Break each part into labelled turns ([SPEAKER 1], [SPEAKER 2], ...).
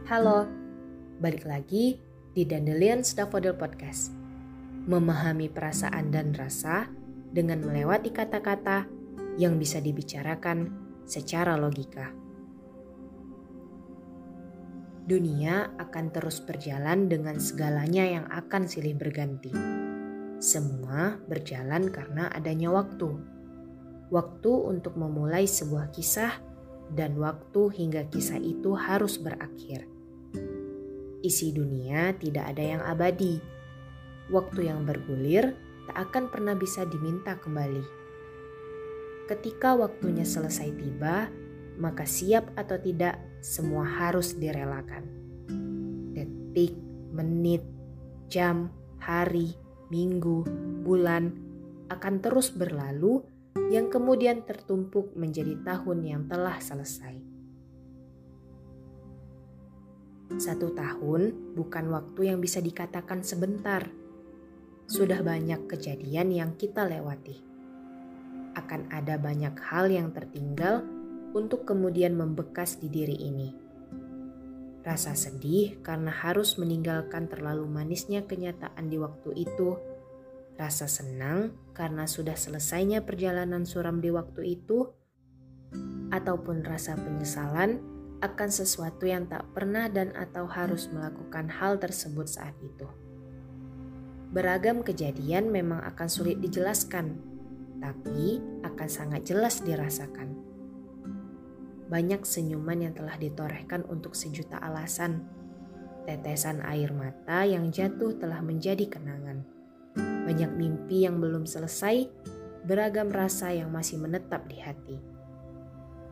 [SPEAKER 1] Halo, balik lagi di Dandelion Daffodil Podcast. Memahami perasaan dan rasa dengan melewati kata-kata yang bisa dibicarakan secara logika. Dunia akan terus berjalan dengan segalanya yang akan silih berganti. Semua berjalan karena adanya waktu. Waktu untuk memulai sebuah kisah dan waktu hingga kisah itu harus berakhir. Isi dunia tidak ada yang abadi. Waktu yang bergulir tak akan pernah bisa diminta kembali. Ketika waktunya selesai tiba, maka siap atau tidak semua harus direlakan. Detik, menit, jam, hari, minggu, bulan akan terus berlalu yang kemudian tertumpuk menjadi tahun yang telah selesai. 1 tahun bukan waktu yang bisa dikatakan sebentar. Sudah banyak kejadian yang kita lewati. Akan ada banyak hal yang tertinggal untuk kemudian membekas di diri ini. Rasa sedih karena harus meninggalkan terlalu manisnya kenyataan di waktu itu. Rasa senang karena sudah selesainya perjalanan suram di waktu itu, ataupun rasa penyesalan akan sesuatu yang tak pernah dan atau harus melakukan hal tersebut saat itu. Beragam kejadian memang akan sulit dijelaskan, tapi akan sangat jelas dirasakan. Banyak senyuman yang telah ditorehkan untuk sejuta alasan. Tetesan air mata yang jatuh telah menjadi kenangan. Banyak mimpi yang belum selesai, beragam rasa yang masih menetap di hati.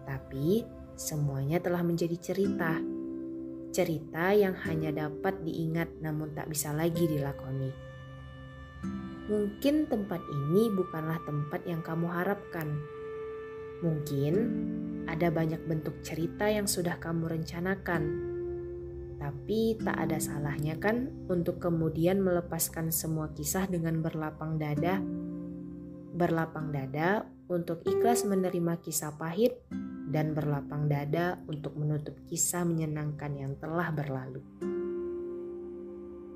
[SPEAKER 1] Tapi semuanya telah menjadi cerita. Cerita yang hanya dapat diingat namun tak bisa lagi dilakoni. Mungkin tempat ini bukanlah tempat yang kamu harapkan. Mungkin ada banyak bentuk cerita yang sudah kamu rencanakan. Tapi tak ada salahnya kan untuk kemudian melepaskan semua kisah dengan berlapang dada. Berlapang dada untuk ikhlas menerima kisah pahit dan berlapang dada untuk menutup kisah menyenangkan yang telah berlalu.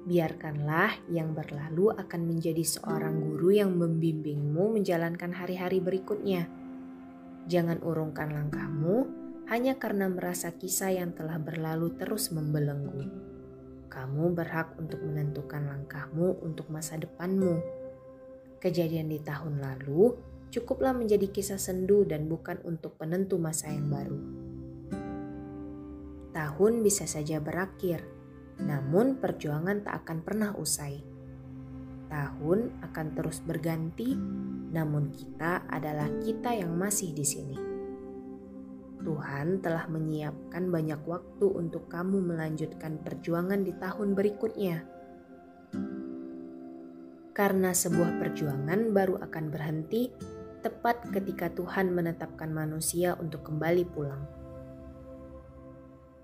[SPEAKER 1] Biarkanlah yang berlalu akan menjadi seorang guru yang membimbingmu menjalankan hari-hari berikutnya. Jangan urungkan langkahmu hanya karena merasa kisah yang telah berlalu terus membelenggu. Kamu berhak untuk menentukan langkahmu untuk masa depanmu. Kejadian di tahun lalu cukuplah menjadi kisah sendu dan bukan untuk penentu masa yang baru. Tahun bisa saja berakhir, namun perjuangan tak akan pernah usai. Tahun akan terus berganti, namun kita adalah kita yang masih di sini. Tuhan telah menyiapkan banyak waktu untuk kamu melanjutkan perjuangan di tahun berikutnya. Karena sebuah perjuangan baru akan berhenti tepat ketika Tuhan menetapkan manusia untuk kembali pulang.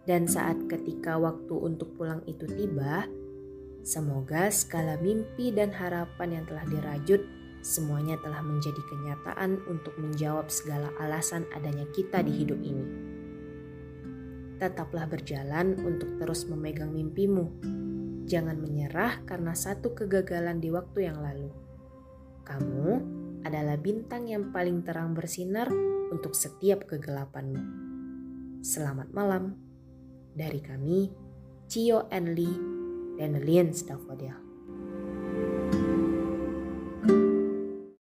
[SPEAKER 1] Dan saat ketika waktu untuk pulang itu tiba, semoga segala mimpi dan harapan yang telah dirajut semuanya telah menjadi kenyataan untuk menjawab segala alasan adanya kita di hidup ini. Tetaplah berjalan untuk terus memegang mimpimu. Jangan menyerah karena satu kegagalan di waktu yang lalu. Kamu adalah bintang yang paling terang bersinar untuk setiap kegelapanmu. Selamat malam. Dari kami, Cio and Lee, Dandelion Daffodil.